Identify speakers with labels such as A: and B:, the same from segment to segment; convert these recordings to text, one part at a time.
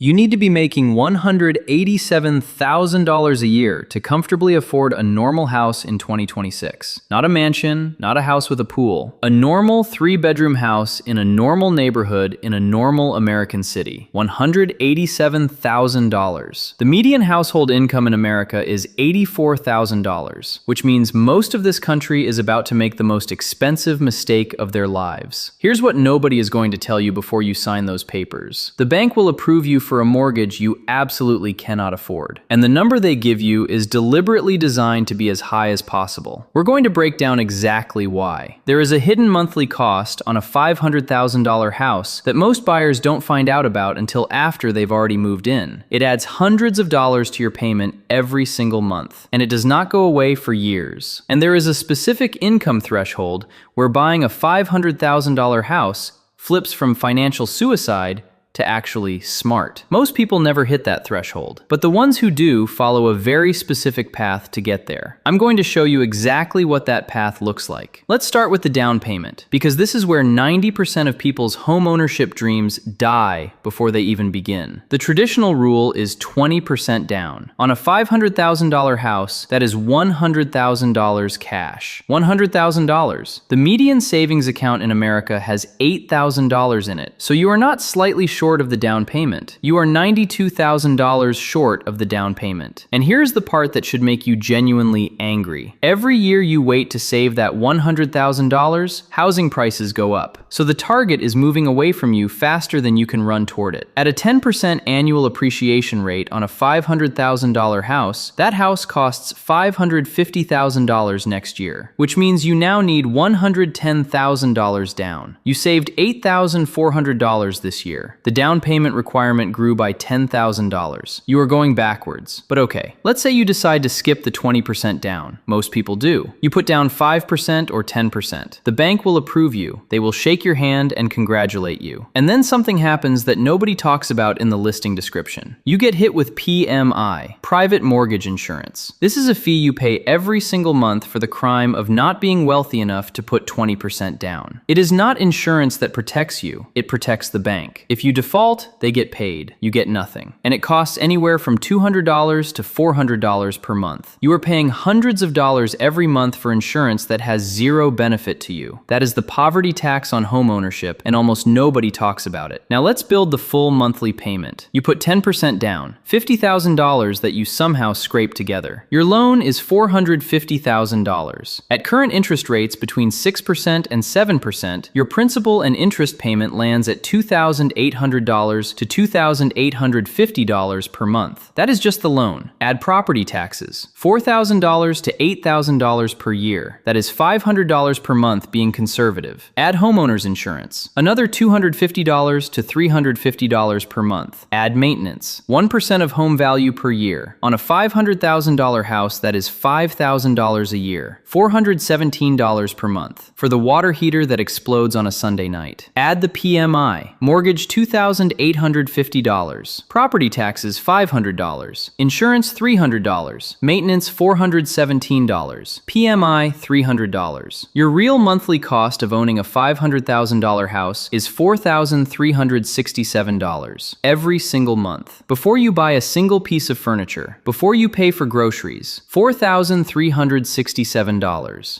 A: You need to be making $187,000 a year to comfortably afford a normal house in 2026. Not a mansion, not a house with a pool. A normal 3-bedroom house in a normal neighborhood in a normal American city. $187,000. The median household income in America is $84,000, which means most of this country is about to make the most expensive mistake of their lives. Here's what nobody is going to tell you before you sign those papers. The bank will approve you for a mortgage you absolutely cannot afford. And the number they give you is deliberately designed to be as high as possible. We're going to break down exactly why. There is a hidden monthly cost on a $500,000 house that most buyers don't find out about until after they've already moved in. It adds hundreds of dollars to your payment every single month, and it does not go away for years. And there is a specific income threshold where buying a $500,000 house flips from financial suicide to actually smart. Most people never hit that threshold, but the ones who do follow a very specific path to get there. I'm going to show you exactly what that path looks like. Let's start with the down payment, because this is where 90% of people's homeownership dreams die before they even begin. The traditional rule is 20% down. On a $500,000 house, that is $100,000 cash. $100,000. The median savings account in America has $8,000 in it, so you are not slightly short of the down payment. You are $92,000 short of the down payment. And here's the part that should make you genuinely angry. Every year you wait to save that $100,000, housing prices go up. So the target is moving away from you faster than you can run toward it. At a 10% annual appreciation rate on a $500,000 house, that house costs $550,000 next year, which means you now need $110,000 down. You saved $8,400 this year. The down payment requirement grew by $10,000. You are going backwards. But okay, let's say you decide to skip the 20% down. Most people do. You put down 5% or 10%. The bank will approve you. They will shake your hand and congratulate you. And then something happens that nobody talks about in the listing description. You get hit with PMI, private mortgage insurance. This is a fee you pay every single month for the crime of not being wealthy enough to put 20% down. It is not insurance that protects you. It protects the bank. If you default, they get paid. You get nothing. And it costs anywhere from $200 to $400 per month. You are paying hundreds of dollars every month for insurance that has zero benefit to you. That is the poverty tax on homeownership, and almost nobody talks about it. Now let's build the full monthly payment. You put 10% down, $50,000 that you somehow scrape together. Your loan is $450,000. At current interest rates between 6% and 7%, your principal and interest payment lands at $2,800 to $2,850 per month. That is just the loan. Add property taxes, $4,000 to $8,000 per year. That is $500 per month being conservative. Add homeowners insurance, another $250 to $350 per month. Add maintenance, 1% of home value per year. On a $500,000 house, that is $5,000 a year, $417 per month. For the water heater that explodes on a Sunday night. Add the PMI, mortgage $2,850, property taxes $500, insurance $300, maintenance $417, PMI $300. Your real monthly cost of owning a $500,000 house is $4,367 every single month. Before you buy a single piece of furniture, before you pay for groceries, $4,367.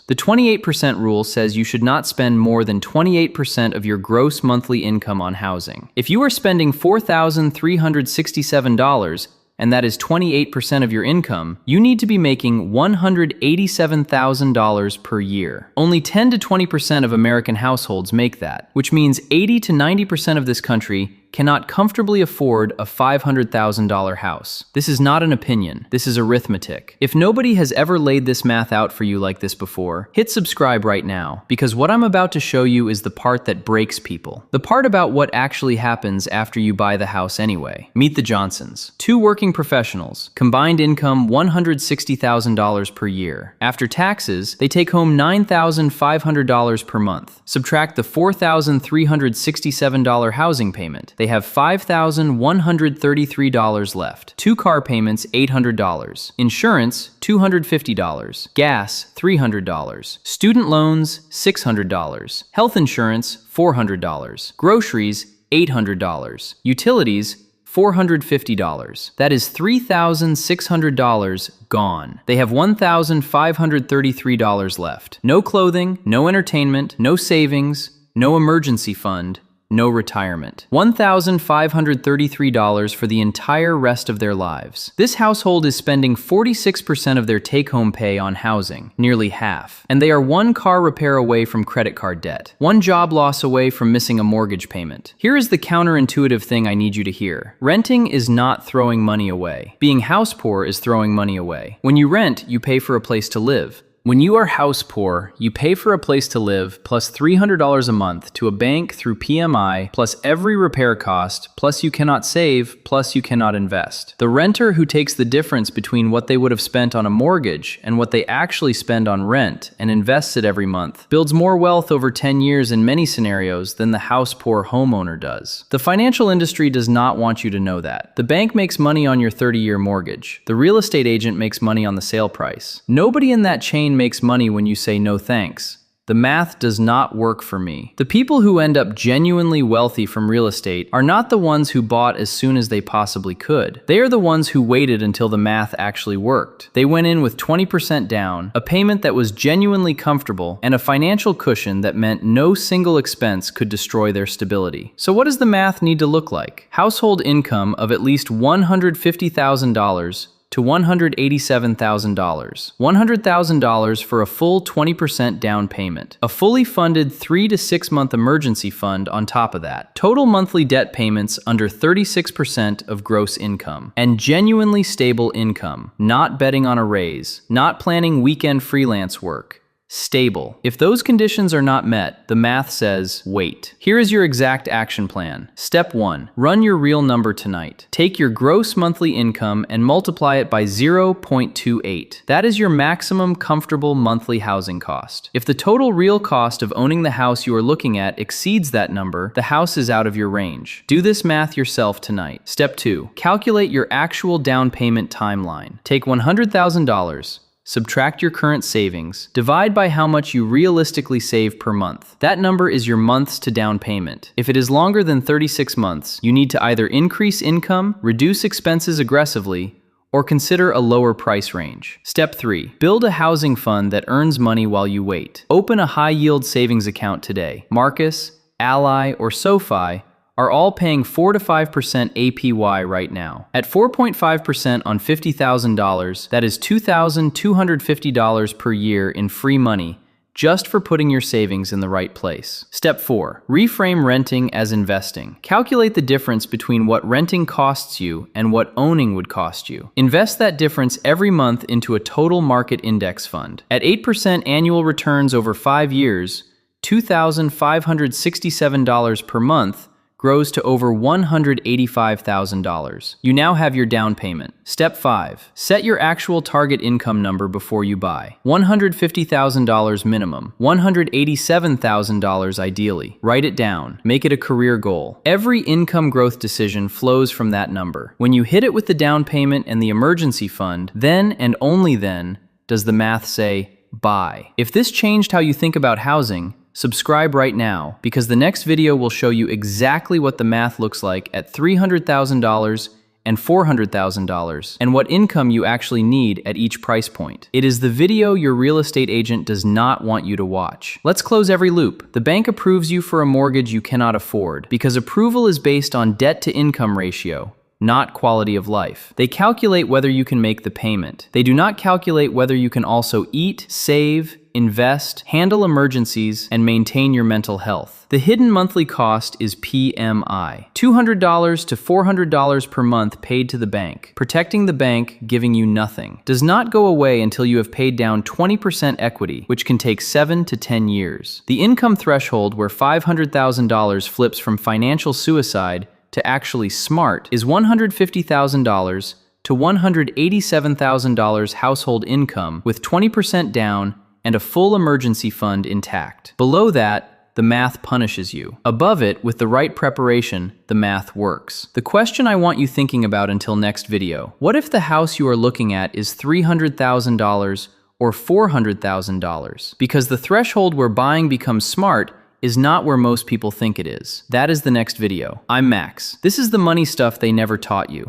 A: The 28% rule says you should not spend more than 28% of your gross monthly income on housing. If you are spending $4,367, and that is 28% of your income, you need to be making $187,000 per year. Only 10 to 20% of American households make that, which means 80 to 90% of this country cannot comfortably afford a $500,000 house. This is not an opinion. This is arithmetic. If nobody has ever laid this math out for you like this before, hit subscribe right now, because what I'm about to show you is the part that breaks people. The part about what actually happens after you buy the house anyway. Meet the Johnsons. 2 working professionals, combined income $160,000 per year. After taxes, they take home $9,500 per month. Subtract the $4,367 housing payment. They have $5,133 left. 2 car payments, $800. Insurance, $250. Gas, $300. Student loans, $600. Health insurance, $400. Groceries, $800. Utilities, $450. That is $3,600 gone. They have $1,533 left. No clothing, no entertainment, no savings, no emergency fund, no retirement. $1,533 for the entire rest of their lives. This household is spending 46% of their take-home pay on housing, nearly half. And they are one car repair away from credit card debt, one job loss away from missing a mortgage payment. Here is the counterintuitive thing I need you to hear. Renting is not throwing money away. Being house poor is throwing money away. When you rent, you pay for a place to live. When you are house poor, you pay for a place to live plus $300 a month to a bank through PMI plus every repair cost, plus you cannot save, plus you cannot invest. The renter who takes the difference between what they would have spent on a mortgage and what they actually spend on rent and invests it every month builds more wealth over 10 years in many scenarios than the house poor homeowner does. The financial industry does not want you to know that. The bank makes money on your 30-year mortgage. The real estate agent makes money on the sale price. Nobody in that chain makes money when you say no thanks. The math does not work for me. The people who end up genuinely wealthy from real estate are not the ones who bought as soon as they possibly could. They are the ones who waited until the math actually worked. They went in with 20% down, a payment that was genuinely comfortable, and a financial cushion that meant no single expense could destroy their stability. So what does the math need to look like? Household income of at least $150,000 to $187,000. $100,000 for a full 20% down payment. A fully funded 3 to 6 month emergency fund on top of that. Total monthly debt payments under 36% of gross income. And genuinely stable income. Not betting on a raise. Not planning weekend freelance work. Stable. If those conditions are not met, the math says, wait. Here is your exact action plan. Step 1. Run your real number tonight. Take your gross monthly income and multiply it by 0.28. That is your maximum comfortable monthly housing cost. If the total real cost of owning the house you are looking at exceeds that number, the house is out of your range. Do this math yourself tonight. Step 2. Calculate your actual down payment timeline. Take $100,000. Subtract your current savings, divide by how much you realistically save per month. That number is your months to down payment. If it is longer than 36 months, you need to either increase income, reduce expenses aggressively, or consider a lower price range. Step 3. Build a housing fund that earns money while you wait. Open a high-yield savings account today. Marcus, Ally, or SoFi are all paying 4 to 5% APY right now. At 4.5% on $50,000, that is $2,250 per year in free money, just for putting your savings in the right place. Step 4. Reframe renting as investing. Calculate the difference between what renting costs you and what owning would cost you. Invest that difference every month into a total market index fund. At 8% annual returns over 5 years, $2,567 per month grows to over $185,000. You now have your down payment. Step 5. Set your actual target income number before you buy. $150,000 minimum. $187,000 ideally. Write it down. Make it a career goal. Every income growth decision flows from that number. When you hit it with the down payment and the emergency fund, then and only then does the math say buy. If this changed how you think about housing, subscribe right now, because the next video will show you exactly what the math looks like at $300,000 and $400,000, and what income you actually need at each price point. It is the video your real estate agent does not want you to watch. Let's close every loop. The bank approves you for a mortgage you cannot afford, because approval is based on debt-to-income ratio, not quality of life. They calculate whether you can make the payment. They do not calculate whether you can also eat, save, invest, handle emergencies, and maintain your mental health. The hidden monthly cost is PMI. $200 to $400 per month paid to the bank. Protecting the bank, giving you nothing. Does not go away until you have paid down 20% equity, which can take 7 to 10 years. The income threshold, where $500,000 flips from financial suicide to actually smart, is $150,000 to $187,000 household income with 20% down and a full emergency fund intact. Below that, the math punishes you. Above it, with the right preparation, the math works. The question I want you thinking about until next video: what if the house you are looking at is $300,000 or $400,000? Because the threshold where buying becomes smart is not where most people think it is. That is the next video. I'm Max. This is the money stuff they never taught you.